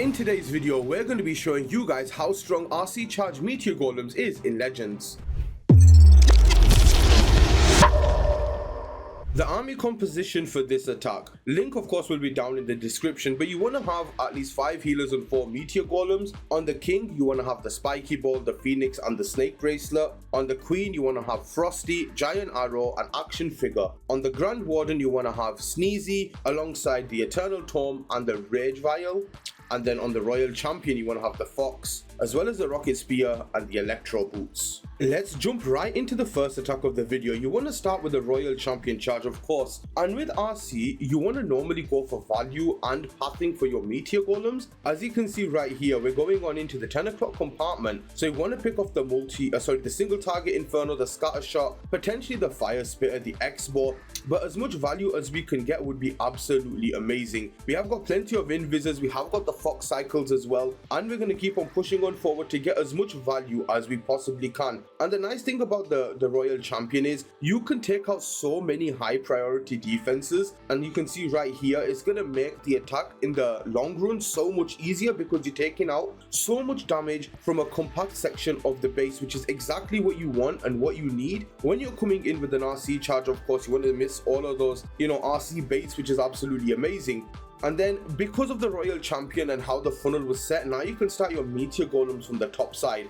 In today's video, we're going to be showing you guys how strong RC Charge Meteor Golems is in Legends. The army composition for this attack. Link of course will be down in the description, but you want to have at least 5 healers and 4 meteor golems. On the king you want to have the spiky ball, the phoenix and the snake bracelet. On the queen you want to have Frosty, giant arrow and action figure. On the grand warden you want to have Sneezy alongside the eternal tome and the rage vial. And then on the royal champion you want to have the fox, as well as the rocket spear and the electro boots. Let's jump right into the first attack of the video. You want to start with the royal champion charge of course, and with RC you want to normally go for value and pathing for your meteor golems. As you can see right here, we're going on into the 10 o'clock compartment, so you want to pick off the the single target inferno, the scatter shot, potentially the fire spitter, the X-bow, but as much value as we can get would be absolutely amazing. We have got plenty of invisors, we have got the fox cycles as well, and we're going to keep on pushing on forward to get as much value as we possibly can. And the nice thing about the royal champion is you can take out so many high priority defenses, and you can see right here it's going to make the attack in the long run so much easier because you're taking out so much damage from a compact section of the base, which is exactly what you want and what you need when you're coming in with an RC charge. Of course you want to miss all of those RC baits, which is absolutely amazing. And then because of the royal champion and how the funnel was set, now you can start your meteor golems from the top side.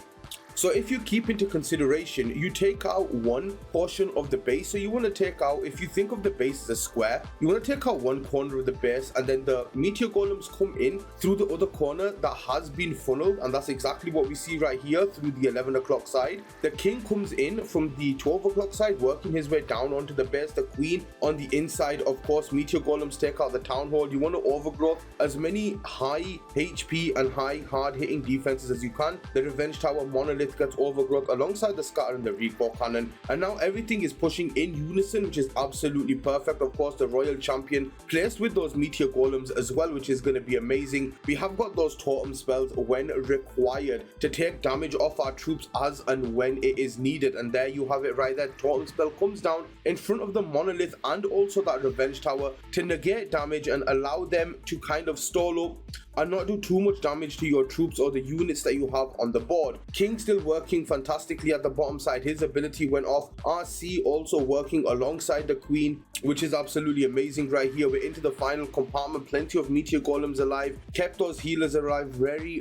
So if you keep into consideration, you take out one portion of the base. So you want to take out, if you think of the base as a square, you want to take out one corner of the base, and then the meteor golems come in through the other corner that has been funneled, and that's exactly what we see right here through the 11 o'clock side. The king comes in from the 12 o'clock side, working his way down onto the base. The queen on the inside, of course, meteor golems take out the town hall. You want to overgrowth as many high HP and high hard hitting defenses as you can. The revenge tower monolith gets overgrowth alongside the scatter and the recoil cannon, and now everything is pushing in unison, which is absolutely perfect. Of course the royal champion placed with those meteor golems as well, which is going to be amazing. We have got those totem spells when required to take damage off our troops as and when it is needed, and there you have it right there. Totem spell comes down in front of the monolith and also that revenge tower to negate damage and allow them to kind of stall up and not do too much damage to your troops or the units that you have on the board. King still working fantastically at the bottom side, his ability went off. RC also working alongside the queen, which is absolutely amazing right here. We're into the final compartment, plenty of meteor golems alive, kept those healers alive very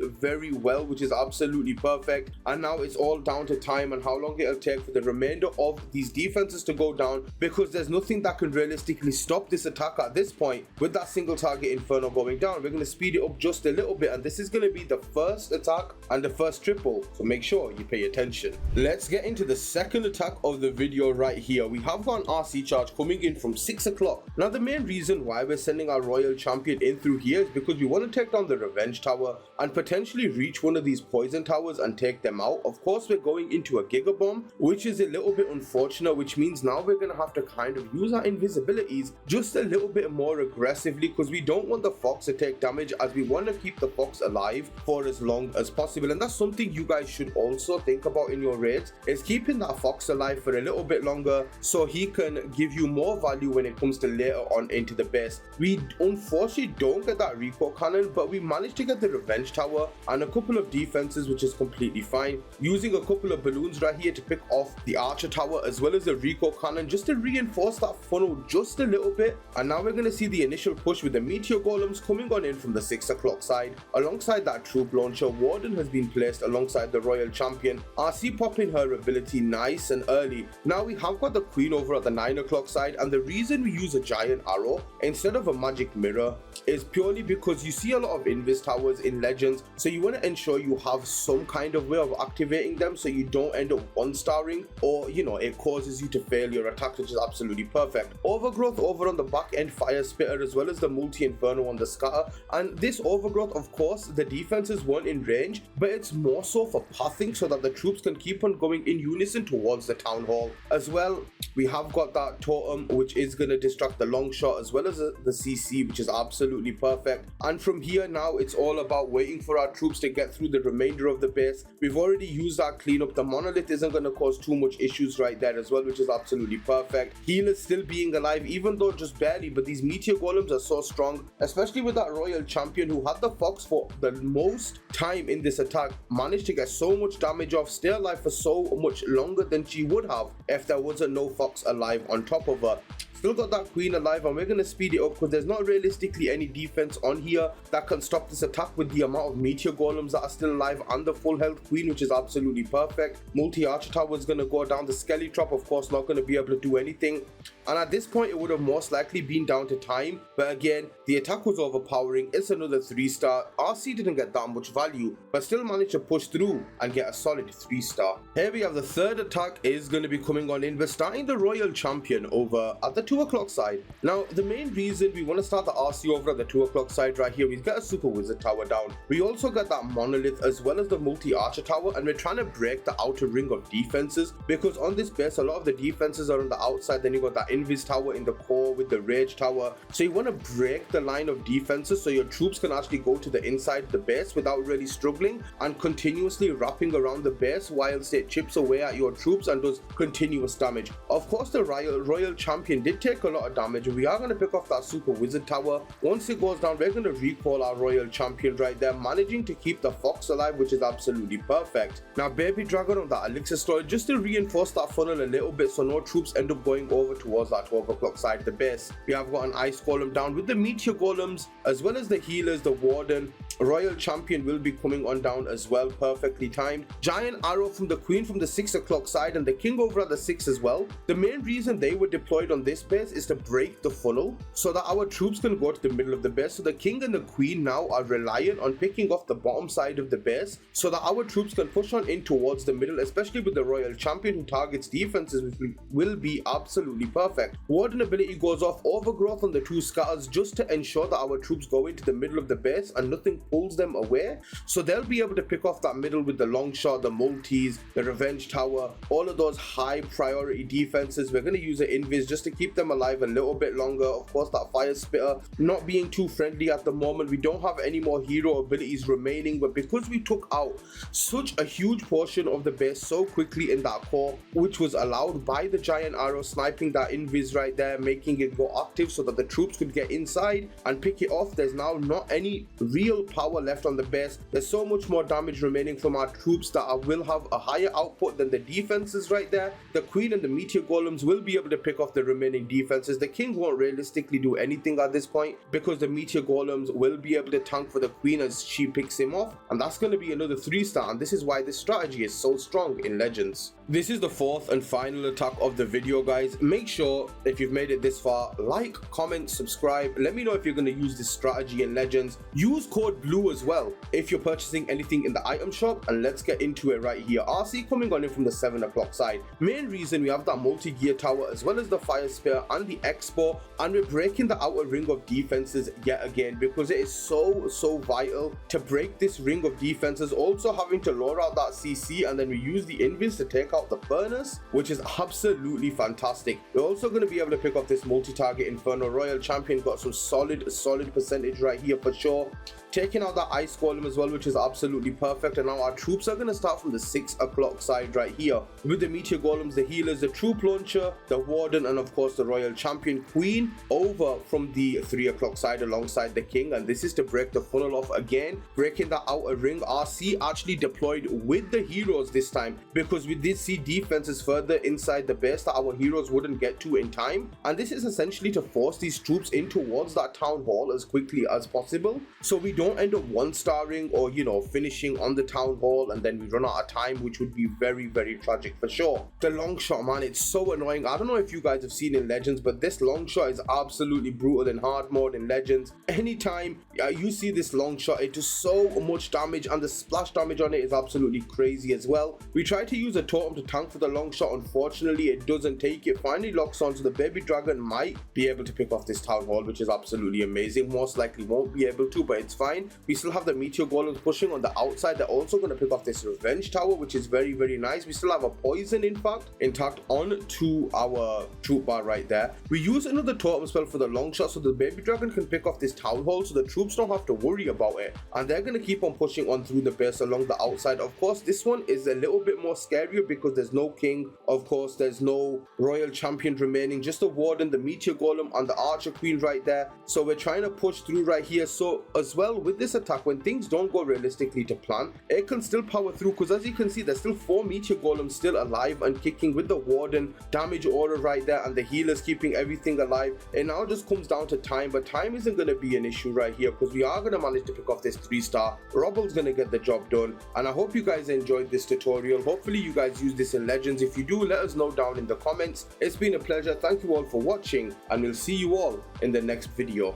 well, which is absolutely perfect. And now it's all down to time and how long it'll take for the remainder of these defenses to go down, because there's nothing that can realistically stop this attack at this point. With that single target inferno going down, we're going to speed it up just a little bit, and this is going to be the first attack and the first triple, so make sure you pay attention. Let's get into the second attack of the video right here. We have got an RC charge coming in from 6 o'clock. Now the main reason why we're sending our royal champion in through here is because we want to take down the revenge tower and potentially reach one of these poison towers and take them out. Of course we're going into a giga bomb, which is a little bit unfortunate, which means now we're going to have to kind of use our invisibilities just a little bit more aggressively, because we don't want the fox to take damage, as we want to keep the fox alive for as long as possible. And that's something you guys should also think about in your raids, is keeping that fox alive for a little bit longer so he can give you more value when it comes to later on into the base. We unfortunately don't get that recoil cannon, but we managed to get the revenge tower and a couple of defenses, which is completely fine. Using a couple of balloons right here to pick off the archer tower as well as the recoil cannon just to reinforce that funnel just a little bit. And now we're going to see the initial push with the meteor golems coming on in from the 6 o'clock side. Alongside that troop launcher, warden has been placed alongside the royal champion. RC popping her ability nice and early. Now we have got the queen over at the 9 o'clock side, and the reason we use a giant arrow instead of a magic mirror is purely because you see a lot of invis towers in legends, so you want to ensure you have some kind of way of activating them so you don't end up one starring, or it causes you to fail your attack, which is absolutely perfect. Overgrowth over on the back end, fire spitter, as well as the multi inferno on the scatter. And this overgrowth, of course, the defenses weren't in range, but it's more so for pathing so that the troops can keep on going in unison towards the town hall. As well, we have got that totem, which is going to distract the long shot, as well as the CC, which is absolutely perfect. And from here now it's all about waiting for our troops to get through the remainder of the base. We've already used our cleanup. The monolith isn't going to cause too much issues right there as well, which is absolutely perfect. Healers still being alive, even though just barely, but these meteor golems are so strong, especially with that royal champion who who had the Fox for the most time in this attack, managed to get so much damage off, stay alive for so much longer than she would have if there wasn't no Fox alive on top of her. Still got that queen alive, and we're going to speed it up because there's not realistically any defense on here that can stop this attack with the amount of meteor golems that are still alive and the full health queen, which is absolutely perfect. Multi-archer tower is going to go down. The skelly trap, of course, not going to be able to do anything, and at this point it would have most likely been down to time, but again, the attack was overpowering. It's another 3-star. RC didn't get that much value, but still managed to push through and get a solid 3-star. Here we have the third attack is going to be coming on in. We're starting the royal champion over at the 2 o'clock side. Now, the main reason we want to start the RC over at the 2 o'clock side right here, we've got a super wizard tower down. We also got that monolith as well as the multi-archer tower, and we're trying to break the outer ring of defenses because on this base a lot of the defenses are on the outside. Then you got that invis tower in the core with the rage tower, so you want to break the line of defenses so your troops can actually go to the inside of the base without really struggling and continuously wrapping around the base whilst it chips away at your troops and does continuous damage. Of course, the royal champion did take a lot of damage, and we are going to pick off that super wizard tower. Once it goes down, we're going to recall our royal champion right there, managing to keep the Fox alive, which is absolutely perfect. Now, baby dragon on that elixir storage just to reinforce that funnel a little bit so no troops end up going over towards that 12 o'clock side of the base. We have got an ice golem down with the meteor golems as well as the healers, the warden. Royal champion will be coming on down as well, perfectly timed. Giant arrow from the queen from the 6 o'clock side and the king over at the 6 as well. The main reason they were deployed on this base is to break the funnel so that our troops can go to the middle of the base. So the king and the queen now are reliant on picking off the bottom side of the base so that our troops can push on in towards the middle, especially with the royal champion who targets defenses, which will be absolutely perfect. Warden ability goes off, overgrowth on the 2 scatters just to ensure that our troops go into the middle of the base and nothing pulls them away, so they'll be able to pick off that middle with the long shot, the multis, the revenge tower, all of those high priority defenses. We're going to use an invis just to keep them alive a little bit longer. Of course, that fire spitter not being too friendly at the moment. We don't have any more hero abilities remaining, but because we took out such a huge portion of the base so quickly in that core, which was allowed by the giant arrow sniping that invis right there, making it go active so that the troops could get inside and pick it off, there's now not any real power left on the base. There's so much more damage remaining from our troops that will have a higher output than the defenses right there. The queen and the meteor golems will be able to pick off the remaining defenses. The king won't realistically do anything at this point because the meteor golems will be able to tank for the queen as she picks him off, and that's going to be another 3-star, and this is why this strategy is so strong in Legends. This is the 4th and final attack of the video, guys. Make sure if you've made it this far, like, comment, subscribe. Let me know if you're going to use this strategy in Legends. Use code BLUE as well if you're purchasing anything in the item shop, and let's get into it right here. RC coming on in from the 7 o'clock side. Main reason we have that multi-gear tower as well as the fire spear and the expo, and we're breaking the outer ring of defenses yet again because it is so vital to break this ring of defenses. Also having to lower out that CC, and then we use the invis to take out the furnace, which is absolutely fantastic. We're also going to be able to pick up this multi-target inferno. Royal champion got some solid percentage right here for sure, taking out that ice golem as well, which is absolutely perfect. And now our troops are going to start from the 6 o'clock side right here with the meteor golems, the healers, the troop launcher, the warden, and of course the royal champion queen over from the 3 o'clock side alongside the king. And this is to break the funnel off again, breaking the outer ring. RC actually deployed with the heroes this time because we did see defenses further inside the base that our heroes wouldn't get to in time, and this is essentially to force these troops in towards that town hall as quickly as possible so we don't end up 1-starring or, you know, finishing on the town hall and then we run out of time, which would be very tragic for sure. The long shot, man, it's so annoying. I don't know if you guys have seen in Legends, but this long shot is absolutely brutal in hard mode in Legends. Anytime you see this long shot, it does so much damage, and the splash damage on it is absolutely crazy as well. We tried to use a totem to tank for the long shot. Unfortunately, it doesn't take it. Finally locks on, so the baby dragon might be able to pick off this town hall, which is absolutely amazing. Most likely won't be able to, but it's fine. We still have the meteor golems pushing on the outside. They're also going to pick off this revenge tower, which is very nice. We still have a poison intact on to our troop bar right there. We use another totem spell for the long shot so the baby dragon can pick off this town hall so the troops don't have to worry about it, and they're going to keep on pushing on through the base along the outside. Of course, this one is a little bit more scarier because there's no king. Of course, there's no royal champion remaining, just the warden, the meteor golem, and the archer queen right there. So we're trying to push through right here. So as well, with this attack, when things don't go realistically to plan, it can still power through, because as you can see, there's still 4 Meteor Golems still alive and kicking with the Warden damage aura right there and the healers keeping everything alive. It now just comes down to time, but time isn't going to be an issue right here because we are going to manage to pick off this 3-star. Robble's going to get the job done, and I hope you guys enjoyed this tutorial. Hopefully you guys use this in Legends. If you do, let us know down in the comments. It's been a pleasure. Thank you all for watching, and we'll see you all in the next video.